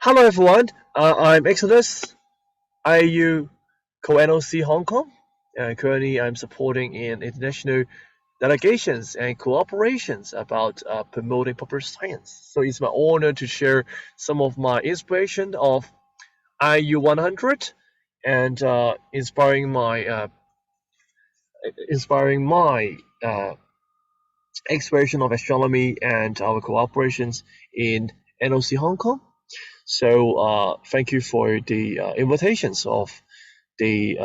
Hello everyone, I'm XXXIst, IAU co-NOC Hong Kong, and currently I'm supporting in international delegations and cooperations about promoting popular science. So it's my honor to share some of my inspiration of IAU 100 and inspiring my exploration of astronomy and our cooperations in NOC Hong Kong. So thank you for the invitations of the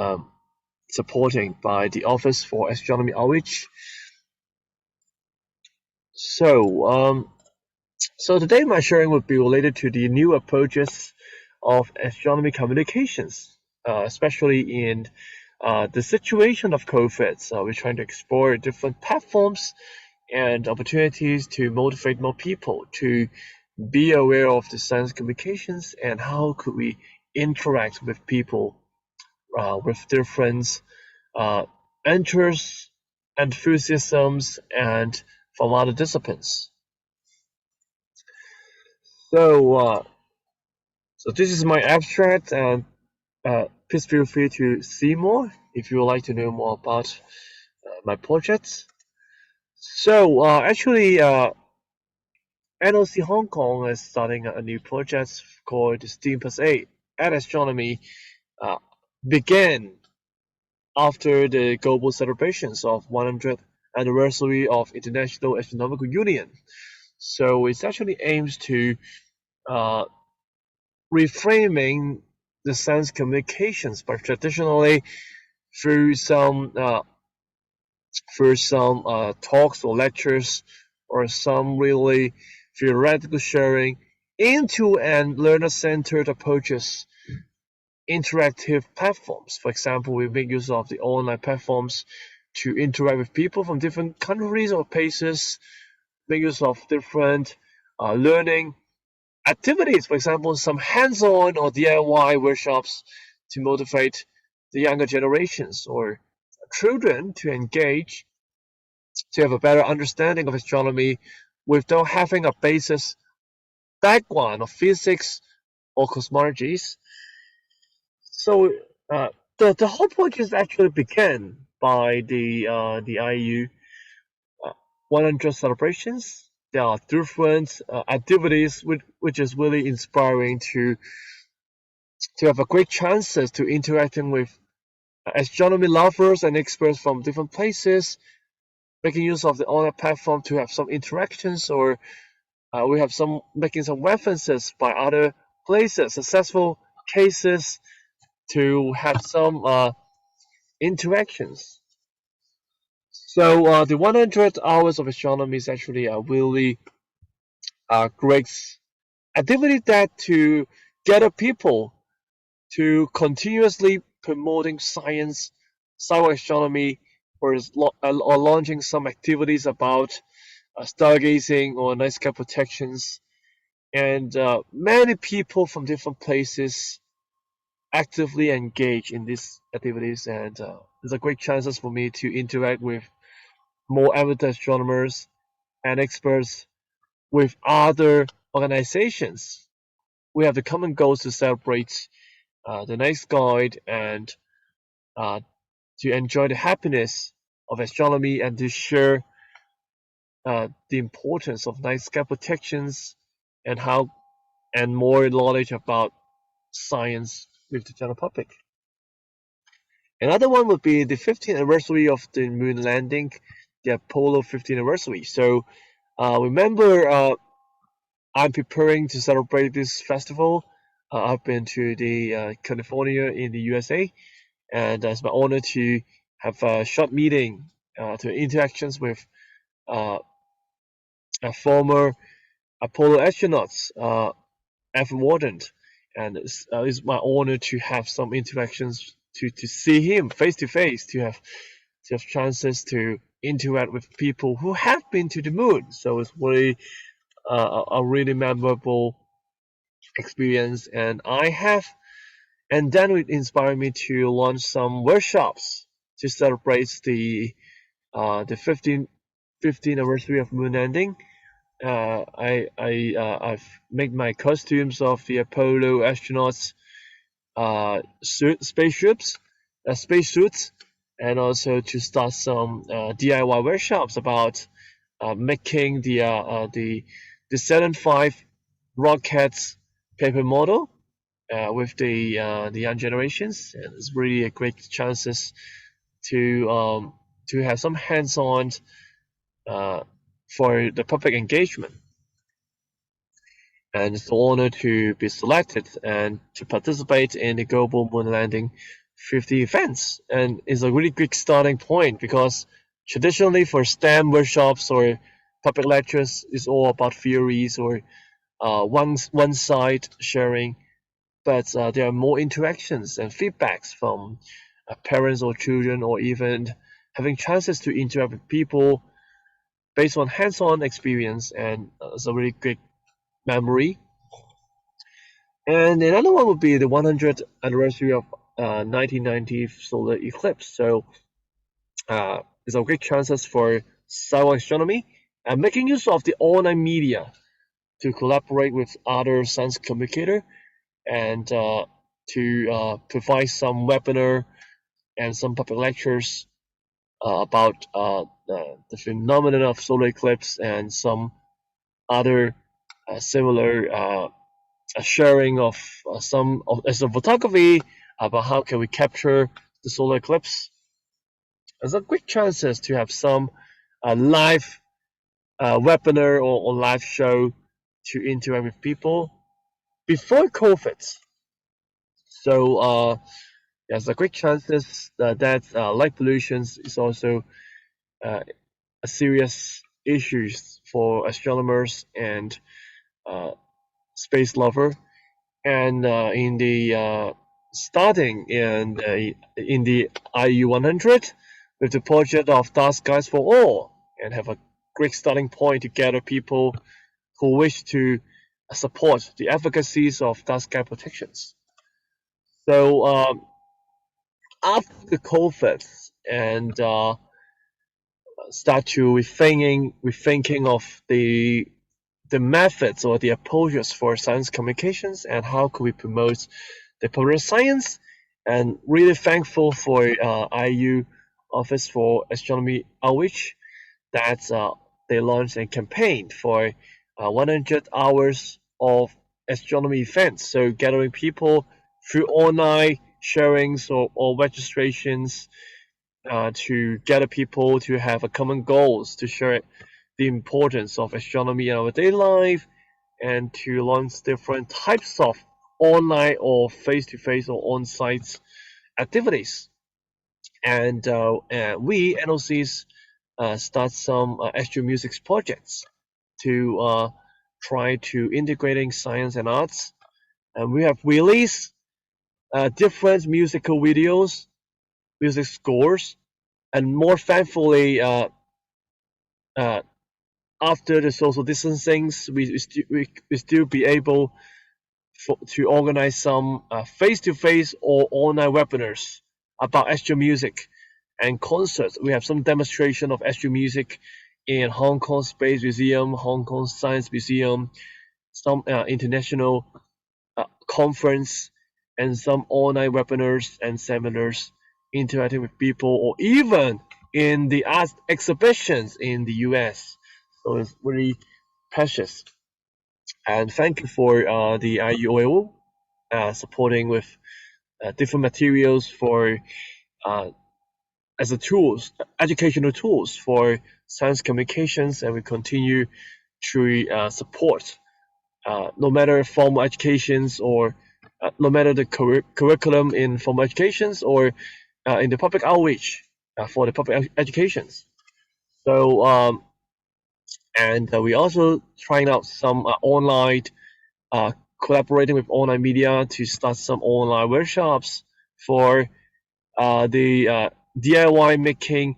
supporting by the Office for Astronomy Outreach. So so today my sharing would be related to the new approaches of astronomy communications, especially in the situation of COVID. So we're trying to explore different platforms and opportunities to motivate more people to be aware of the science communications and how could we interact with people with different interests, enthusiasms, and from other disciplines. So, so this is my abstract, and please feel free to see more if you would like to know more about my projects. So, NOC Hong Kong is starting a new project called STEAM Plus 8 at Astronomy. Uh, began after the global celebrations of 100th anniversary of International Astronomical Union. So it actually aims to uh, reframing the science communications by traditionally through some talks or lectures or some really theoretical sharing into and learner-centered approaches, interactive platforms. For example, we make use of the online platforms to interact with people from different countries or places, make use of different learning activities. For example, some hands-on or DIY workshops to motivate the younger generations or children to engage, to have a better understanding of astronomy without having a basis background of physics or cosmologies. So the whole project actually began by the IAU 100 celebrations. There are different activities which is really inspiring to have a great chances to interacting with astronomy lovers and experts from different places, making use of the online platform to have some interactions, or we have some making some references by other places, successful cases to have some interactions. So the 100 hours of astronomy is actually a really great activity that to gather people to continuously promoting science, astronomy, or launching some activities about stargazing or night sky protections. And many people from different places actively engage in these activities, and there's a great chances for me to interact with more amateur astronomers and experts with other organizations. We have the common goals to celebrate the night sky and uh, to enjoy the happiness of astronomy and to share the importance of night sky protections and how and more knowledge about science with the general public. Another one would be the 15th anniversary of the moon landing, the Apollo 15th anniversary. So remember, I'm preparing to celebrate this festival. I've been to the California in the USA, and it's my honor to have a short meeting to interactions with a former Apollo astronauts, F. Warden, and it's my honor to have some interactions to see him face to face, to have chances to interact with people who have been to the moon. So it's really a really memorable experience, and then it inspired me to launch some workshops to celebrate the 15th anniversary of moon landing. I've made my costumes of the Apollo astronauts spaceships, spacesuits, and also to start some DIY workshops about making the Saturn V rockets paper model with the young generations. And it's really a great chances to um, to have some hands-on uh, for the public engagement. And it's an honor to be selected and to participate in the Global Moon Landing 50 events. And it's a really good starting point because traditionally for STEM workshops or public lectures, it's all about theories or one side sharing, but there are more interactions and feedbacks from parents or children, or even having chances to interact with people based on hands-on experience, and it's a really great memory. And another one would be the 100th anniversary of 1990 solar eclipse. So it's a great chances for sci astronomy and making use of the online media to collaborate with other science communicator and to provide some webinar and some public lectures about the phenomenon of solar eclipse and some other similar sharing of some of as a photography about how can we capture the solar eclipse. There's a great chances to have some live webinar or live show to interact with people before COVID. So there's a great chances that light pollution is also uh, a serious issues for astronomers and uh, space lover. And in the starting in the IAU 100 with the project of Dark Skies for All, and have a great starting point to gather people who wish to support the efficacies of dark sky protections. So after the COVID and start to rethinking of the methods or the approaches for science communications and how could we promote the popular science, and really thankful for IU Office for Astronomy Outreach that they launched a campaign for 100 hours of astronomy events, so gathering people through online sharings or registrations to gather people to have a common goals to share the importance of astronomy in our daily life, and to launch different types of online or face-to-face or on-site activities. And we NOCs start some astro music projects to try to integrating science and arts. And we have released different musical videos, music scores, and more thankfully, uh, after the social distancing, we still be able to organize some face-to-face or online webinars about astro music and concerts. We have some demonstration of astro music in Hong Kong Space Museum, Hong Kong Science Museum, some international conference, and some online webinars and seminars interacting with people, or even in the art exhibitions in the US. So it's really precious. And thank you for the IAU supporting with different materials for uh, as a tools, educational tools for science communications, and we continue to support no matter formal educations or no matter the curriculum in formal educations or in the public outreach for the public educations. So and we also trying out some online uh, collaborating with online media to start some online workshops for the DIY making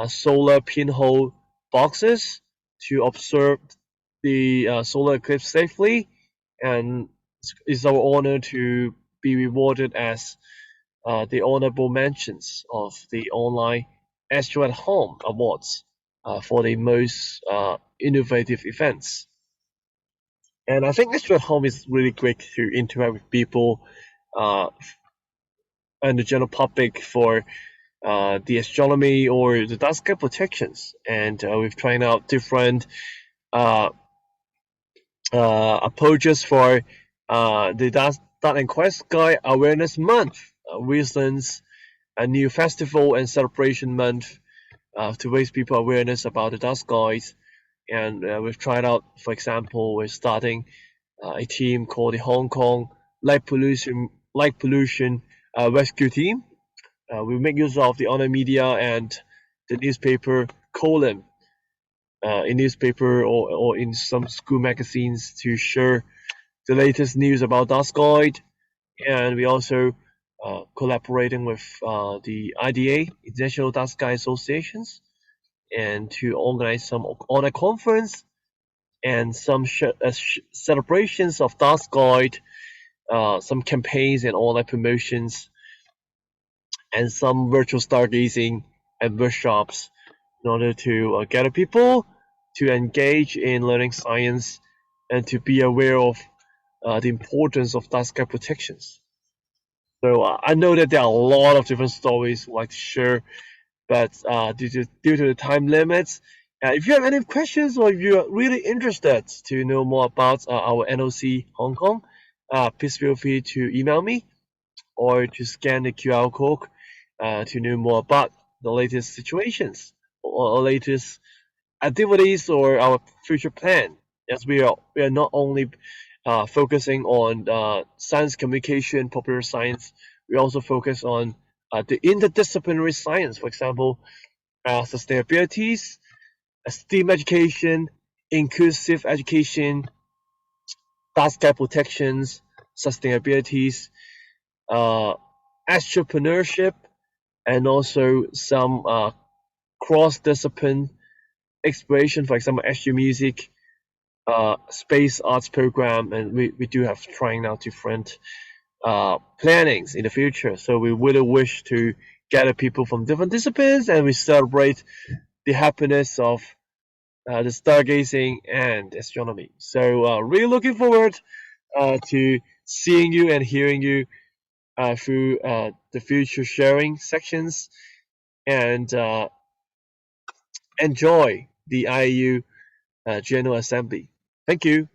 solar pinhole boxes to observe the solar eclipse safely, and it's our honor to be rewarded as the honorable mentions of the online Astro at Home Awards. for the most innovative events. And I think this at home is really great to interact with people uh, and the general public for the astronomy or the dark sky protections. And we've tried out different uh, approaches for the Dark and Quiet Sky Awareness Month, reasons a new festival and celebration month to raise people awareness about the dark skies. And we've tried out, for example, we're starting a team called the Hong Kong Light Pollution Rescue Team. We make use of the online media and the newspaper column in newspaper or in some school magazines to share the latest news about dark sky. And we also collaborating with the IDA, International Dark Sky Associations, and to organize some online conference and some celebrations of dark sky, some campaigns and online promotions, and some virtual stargazing and workshops in order to gather people to engage in learning science and to be aware of the importance of dark sky protections. So I know that there are a lot of different stories like to share, but due to the time limits, if you have any questions or if you're really interested to know more about our NOC Hong Kong, please feel free to email me or to scan the QR code to know more about the latest situations or latest activities or our future plan. As we are not only focusing on science communication, popular science, we also focus on the interdisciplinary science, for example, sustainabilities, STEAM education, inclusive education, dark sky protections, sustainabilities, uh, entrepreneurship, and also some cross-discipline exploration, for example, SU Music, space arts program, and we do have trying out different plannings in the future. So we really wish to gather people from different disciplines, and we celebrate the happiness of the stargazing and astronomy. So really looking forward to seeing you and hearing you through the future sharing sections, and enjoy the IAU General Assembly. Thank you.